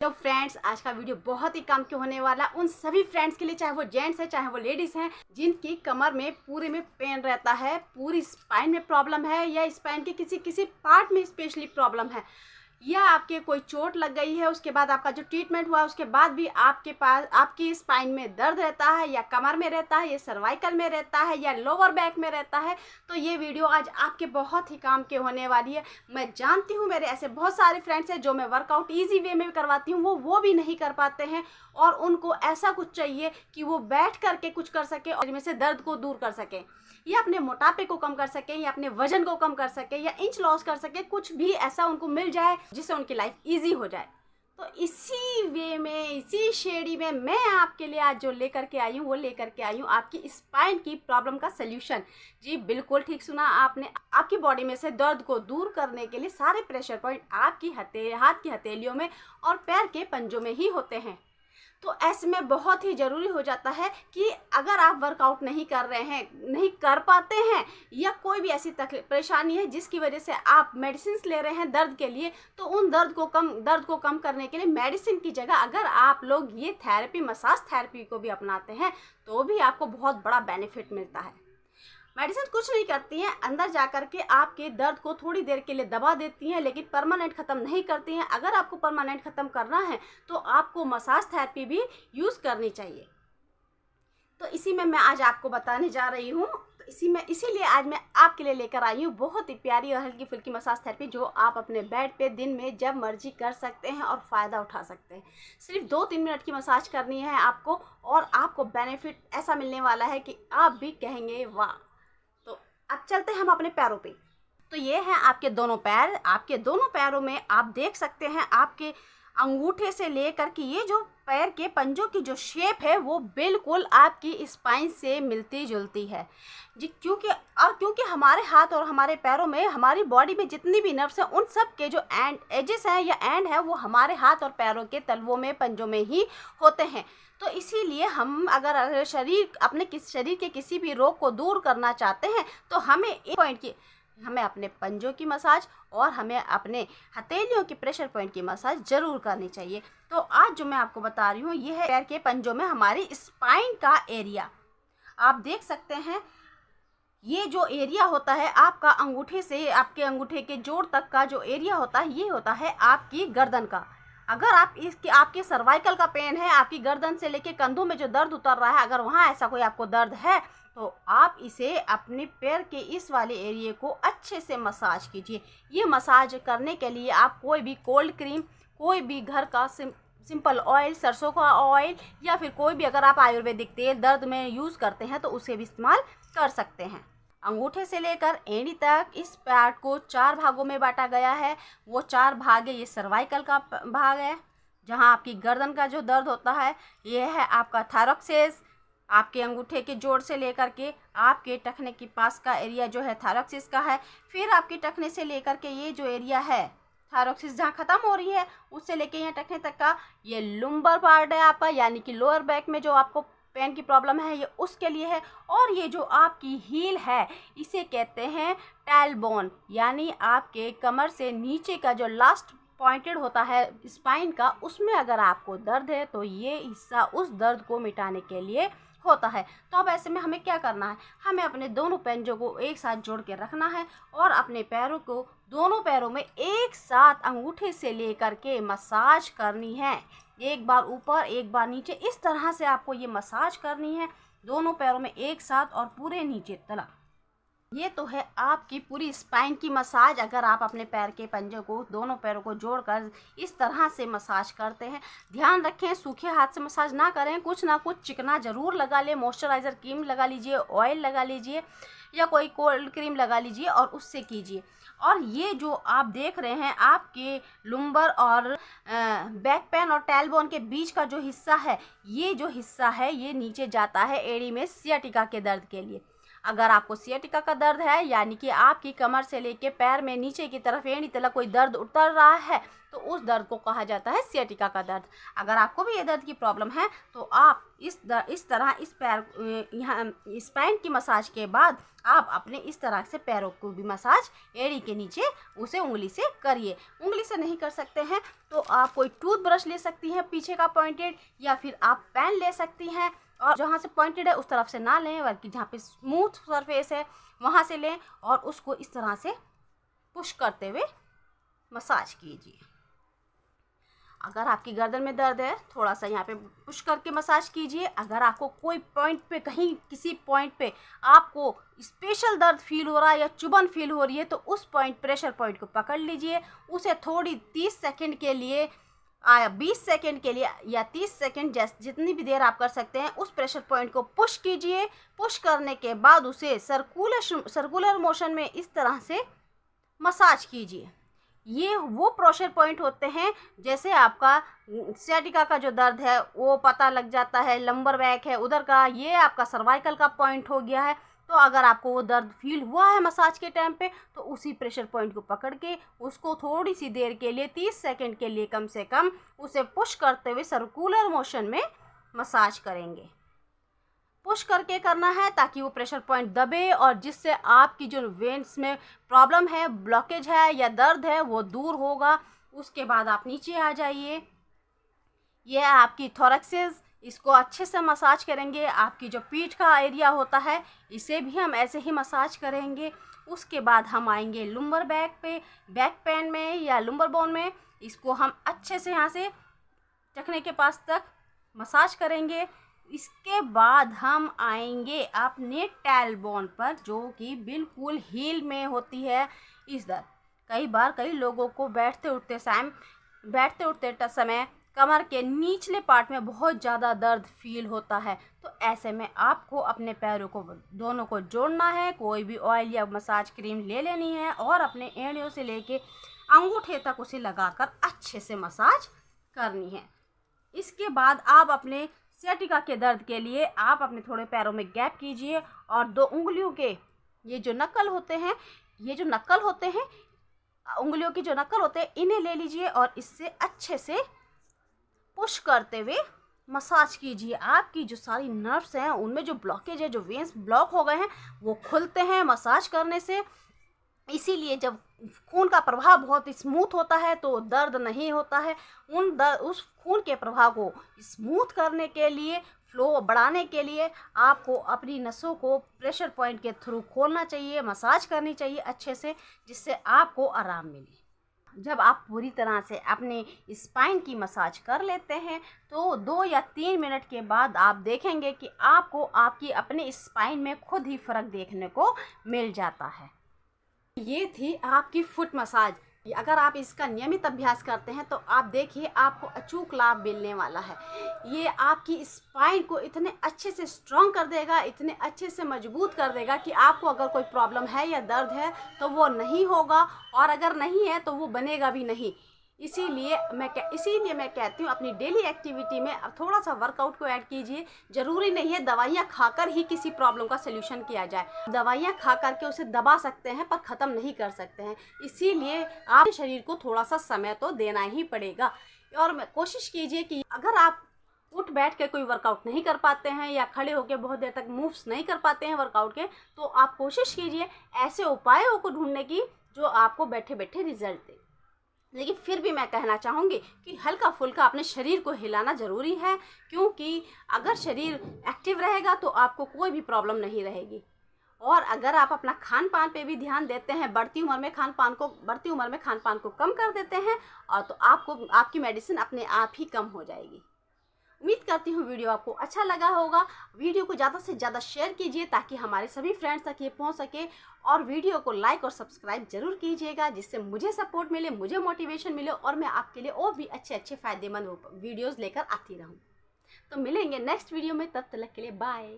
तो फ्रेंड्स, आज का वीडियो बहुत ही काम के होने वाला उन सभी फ्रेंड्स के लिए, चाहे वो जेंट्स है चाहे वो लेडीज हैं, जिनकी कमर में पूरे में पेन रहता है, पूरी स्पाइन में प्रॉब्लम है या स्पाइन के किसी किसी पार्ट में स्पेशली प्रॉब्लम है, या आपके कोई चोट लग गई है, उसके बाद आपका जो ट्रीटमेंट हुआ उसके बाद भी आपके पास आपकी स्पाइन में दर्द रहता है, या कमर में रहता है, या सर्वाइकल में रहता है, या लोअर बैक में रहता है, तो ये वीडियो आज आपके बहुत ही काम के होने वाली है। मैं जानती हूँ मेरे ऐसे बहुत सारे फ्रेंड्स हैं जो मैं वर्कआउट ईजी वे में करवाती हूँ, वो भी नहीं कर पाते हैं, और उनको ऐसा कुछ चाहिए कि वो बैठ करके कुछ कर सके और इनमें से दर्द को दूर कर सके, या अपने मोटापे को कम कर सके, या अपने वजन को कम कर सके, या इंच लॉस कर सके, कुछ भी ऐसा उनको मिल जाए जिससे उनकी लाइफ इजी हो जाए। तो इसी वे में, इसी श्रेणी में मैं आपके लिए आज जो लेकर के आई हूँ वो लेकर के आई हूँ आपकी स्पाइन की प्रॉब्लम का सल्यूशन। जी बिल्कुल ठीक सुना आपने, आपकी बॉडी में से दर्द को दूर करने के लिए सारे प्रेशर पॉइंट आपकी हाथ की हथेलियों में और पैर के पंजों में ही होते हैं। तो ऐसे में बहुत ही ज़रूरी हो जाता है कि अगर आप वर्कआउट नहीं कर रहे हैं, नहीं कर पाते हैं, या कोई भी ऐसी तकलीफ परेशानी है जिसकी वजह से आप मेडिसिन ले रहे हैं दर्द के लिए, तो उन दर्द को कम करने के लिए मेडिसिन की जगह अगर आप लोग ये थेरेपी, मसाज थेरेपी को भी अपनाते हैं तो भी आपको बहुत बड़ा बेनिफिट मिलता है। मेडिसिन कुछ नहीं करती हैं, अंदर जा कर के आपके दर्द को थोड़ी देर के लिए दबा देती हैं, लेकिन परमानेंट ख़त्म नहीं करती हैं। अगर आपको परमानेंट ख़त्म करना है तो आपको मसाज थेरेपी भी यूज़ करनी चाहिए। तो इसी में मैं आज आपको बताने जा रही हूँ। तो इसीलिए आज मैं आपके लिए लेकर आई हूँ बहुत ही प्यारी और हल्की फुल्की मसाज थेरेपी, जो आप अपने बेड पे दिन में जब मर्जी कर सकते हैं और फ़ायदा उठा सकते हैं। सिर्फ 2-3 मिनट की मसाज करनी है आपको, और आपको बेनिफिट ऐसा मिलने वाला है कि आप भी कहेंगे वाह। अब चलते हैं हम अपने पैरों पे। तो ये हैं आपके दोनों पैर। आपके दोनों पैरों में आप देख सकते हैं आपके अंगूठे से लेकर के ये जो पैर के पंजों की जो शेप है वो बिल्कुल आपकी स्पाइन से मिलती जुलती है जी। क्योंकि हमारे हाथ और हमारे पैरों में, हमारी बॉडी में जितनी भी नर्व्स हैं उन सब के जो एजेस हैं या एंड है वो हमारे हाथ और पैरों के तलवों में, पंजों में ही होते हैं। तो इसीलिए हम अगर अपने शरीर के किसी भी रोग को दूर करना चाहते हैं तो हमें अपने पंजों की मसाज और हमें अपने हथेलियों की प्रेशर पॉइंट की मसाज ज़रूर करनी चाहिए। तो आज जो मैं आपको बता रही हूँ ये है पैर के पंजों में हमारी स्पाइन का एरिया। आप देख सकते हैं ये जो एरिया होता है आपका अंगूठे से आपके अंगूठे के जोड़ तक का जो एरिया होता है, ये होता है आपकी गर्दन का। अगर आपके सर्वाइकल का पेन है, आपकी गर्दन से लेके कंधों में जो दर्द उतर रहा है, अगर वहाँ ऐसा कोई आपको दर्द है तो आप इसे अपने पैर के इस वाले एरिया को अच्छे से मसाज कीजिए। ये मसाज करने के लिए आप कोई भी कोल्ड क्रीम, कोई भी घर का सिंपल ऑयल, सरसों का ऑयल, या फिर कोई भी अगर आप आयुर्वेदिक तेल दर्द में यूज़ करते हैं तो उसे भी इस्तेमाल कर सकते हैं। अंगूठे से लेकर एड़ी तक इस पार्ट को 4 भागों में बांटा गया है। वो 4 भाग है, ये सर्वाइकल का भाग है जहां आपकी गर्दन का जो दर्द होता है, ये है आपका थायरॉक्सिस, आपके अंगूठे के जोड़ से लेकर के आपके टखने के पास का एरिया जो है थायरॉक्सिस का है। फिर आपके टखने से लेकर के ये जो एरिया है थायरॉक्सिस जहाँ ख़त्म हो रही है उससे लेके यहाँ टखने तक का ये लुम्बर पार्ट है आपका, यानी कि लोअर बैक में जो आपको पेन की प्रॉब्लम है ये उसके लिए है। और ये जो आपकी हील है इसे कहते हैं टेलबोन, यानी आपके कमर से नीचे का जो लास्ट पॉइंटेड होता है स्पाइन का, उसमें अगर आपको दर्द है तो ये हिस्सा उस दर्द को मिटाने के लिए होता है। तो अब ऐसे में हमें क्या करना है, हमें अपने दोनों पंजों को एक साथ जोड़ के रखना है और अपने पैरों को, दोनों पैरों में एक साथ अंगूठे से लेकर के मसाज करनी है। एक बार ऊपर एक बार नीचे, इस तरह से आपको ये मसाज करनी है दोनों पैरों में एक साथ और पूरे नीचे तला। ये तो है आपकी पूरी स्पाइन की मसाज। अगर आप अपने पैर के पंजों को, दोनों पैरों को जोड़कर इस तरह से मसाज करते हैं, ध्यान रखें सूखे हाथ से मसाज ना करें, कुछ ना कुछ चिकना ज़रूर लगा लें। मॉइस्चराइज़र क्रीम लगा लीजिए, ऑयल लगा लीजिए, या कोई कोल्ड क्रीम लगा लीजिए और उससे कीजिए। और ये जो आप देख रहे हैं आपके लुम्बर और बैक पेन और टेलबोन के बीच का जो हिस्सा है, ये जो हिस्सा है ये नीचे जाता है एड़ी में सियाटिका के दर्द के लिए। अगर आपको सियाटिका का दर्द है, यानी कि आपकी कमर से लेके पैर में नीचे की तरफ एड़ी तलक कोई दर्द उतर रहा है, तो उस दर्द को कहा जाता है सियाटिका का दर्द। अगर आपको भी ये दर्द की प्रॉब्लम है तो आप इस तरह इस पैर यहाँ स्पाइन की मसाज के बाद आप अपने इस तरह से पैरों को भी मसाज एड़ी के नीचे उसे उंगली से करिए। उंगली से नहीं कर सकते हैं तो आप कोई टूथ ब्रश ले सकती हैं पीछे का पॉइंटेड, या फिर आप पेन ले सकती हैं और जहाँ से पॉइंटेड है उस तरफ से ना लें, बल्कि जहाँ पे स्मूथ सरफेस है वहाँ से लें और उसको इस तरह से पुश करते हुए मसाज कीजिए। अगर आपकी गर्दन में दर्द है, थोड़ा सा यहाँ पे पुश करके मसाज कीजिए। अगर आपको कोई पॉइंट पे, कहीं किसी पॉइंट पे आपको स्पेशल दर्द फील हो रहा है या चुभन फील हो रही है, तो उस प्रेशर पॉइंट को पकड़ लीजिए। उसे थोड़ी 30 सेकंड के लिए 20 सेकंड के लिए या 30 सेकंड जितनी भी देर आप कर सकते हैं उस प्रेशर पॉइंट को पुश कीजिए। पुश करने के बाद उसे सर्कुलर मोशन में इस तरह से मसाज कीजिए। ये वो प्रेशर पॉइंट होते हैं, जैसे आपका सियाटिका का जो दर्द है वो पता लग जाता है, लंबर बैक है उधर का, ये आपका सर्वाइकल का पॉइंट हो गया है। तो अगर आपको वो दर्द फील हुआ है मसाज के टाइम पे, तो उसी प्रेशर पॉइंट को पकड़ के उसको थोड़ी सी देर के लिए 30 सेकंड के लिए कम से कम उसे पुश करते हुए सर्कुलर मोशन में मसाज करेंगे। पुश करके करना है ताकि वो प्रेशर पॉइंट दबे और जिससे आपकी जो वेन्स में प्रॉब्लम है, ब्लॉकेज है या दर्द है, वो दूर होगा। उसके बाद आप नीचे आ जाइए। ये है आपकी थोरैक्स, इसको अच्छे से मसाज करेंगे। आपकी जो पीठ का एरिया होता है इसे भी हम ऐसे ही मसाज करेंगे। उसके बाद हम आएंगे लुम्बर बैक पे, बैक पेन में या लुम्बर बोन में। इसको हम अच्छे से यहाँ से टखने के पास तक मसाज करेंगे। इसके बाद हम आएंगे अपने टेल बोन पर, जो कि बिल्कुल हील में होती है इस दर्द। कई बार कई लोगों को बैठते उठते समय कमर के निचले पार्ट में बहुत ज़्यादा दर्द फील होता है। तो ऐसे में आपको अपने पैरों को दोनों को जोड़ना है। कोई भी ऑयल या मसाज क्रीम ले लेनी है और अपने एड़ियों से लेके अंगूठे तक उसे लगाकर अच्छे से मसाज करनी है। इसके बाद आप अपने सियाटिका के दर्द के लिए आप अपने थोड़े पैरों में गैप कीजिए और 2 उंगलियों के ये जो नक्कल होते हैं उंगलियों की जो नक्कल होते हैं इन्हें ले लीजिए और इससे अच्छे से पुश करते हुए मसाज कीजिए। आपकी जो सारी नर्व्स हैं उनमें जो ब्लॉकेज है, जो वेन्स ब्लॉक हो गए हैं, वो खुलते हैं मसाज करने से। इसीलिए जब खून का प्रवाह बहुत स्मूथ होता है तो दर्द नहीं होता है। उस खून के प्रवाह को स्मूथ करने के लिए, फ्लो बढ़ाने के लिए आपको अपनी नसों को प्रेशर पॉइंट के थ्रू खोलना चाहिए, मसाज करनी चाहिए अच्छे से, जिससे आपको आराम मिले। जब आप पूरी तरह से अपने स्पाइन की मसाज कर लेते हैं तो 2 या 3 मिनट के बाद आप देखेंगे कि आपको आपकी अपने स्पाइन में खुद ही फ़र्क देखने को मिल जाता है। ये थी आपकी फुट मसाज। अगर आप इसका नियमित अभ्यास करते हैं तो आप देखिए आपको अचूक लाभ मिलने वाला है। ये आपकी स्पाइन को इतने अच्छे से स्ट्रॉन्ग कर देगा, इतने अच्छे से मजबूत कर देगा कि आपको अगर कोई प्रॉब्लम है या दर्द है तो वो नहीं होगा, और अगर नहीं है तो वो बनेगा भी नहीं। इसीलिए मैं कहती हूँ अपनी डेली एक्टिविटी में अब थोड़ा सा वर्कआउट को ऐड कीजिए। ज़रूरी नहीं है दवाइयाँ खाकर ही किसी प्रॉब्लम का सलूशन किया जाए। दवाइयाँ खा करके उसे दबा सकते हैं पर ख़त्म नहीं कर सकते हैं। इसीलिए आप शरीर को थोड़ा सा समय तो देना ही पड़ेगा। और कोशिश कीजिए कि अगर आप उठ बैठ के कोई वर्कआउट नहीं कर पाते हैं या खड़े होकर बहुत देर तक मूव्स नहीं कर पाते हैं वर्कआउट के, तो आप कोशिश कीजिए ऐसे उपायों को ढूंढने की जो आपको बैठे बैठे रिजल्ट दे। लेकिन फिर भी मैं कहना चाहूँगी कि हल्का फुल्का अपने शरीर को हिलाना ज़रूरी है, क्योंकि अगर शरीर एक्टिव रहेगा तो आपको कोई भी प्रॉब्लम नहीं रहेगी। और अगर आप अपना खान पान पे भी ध्यान देते हैं, बढ़ती उम्र में खान पान को कम कर देते हैं, और तो आपकी मेडिसिन अपने आप ही कम हो जाएगी। उम्मीद करती हूँ वीडियो आपको अच्छा लगा होगा। वीडियो को ज़्यादा से ज़्यादा शेयर कीजिए ताकि हमारे सभी फ्रेंड्स तक ये पहुँच सके, और वीडियो को लाइक और सब्सक्राइब जरूर कीजिएगा, जिससे मुझे सपोर्ट मिले, मुझे मोटिवेशन मिले और मैं आपके लिए और भी अच्छे फ़ायदेमंद वीडियोज़ लेकर आती रहूँ। तो मिलेंगे नेक्स्ट वीडियो में, तब तक के लिए बाय।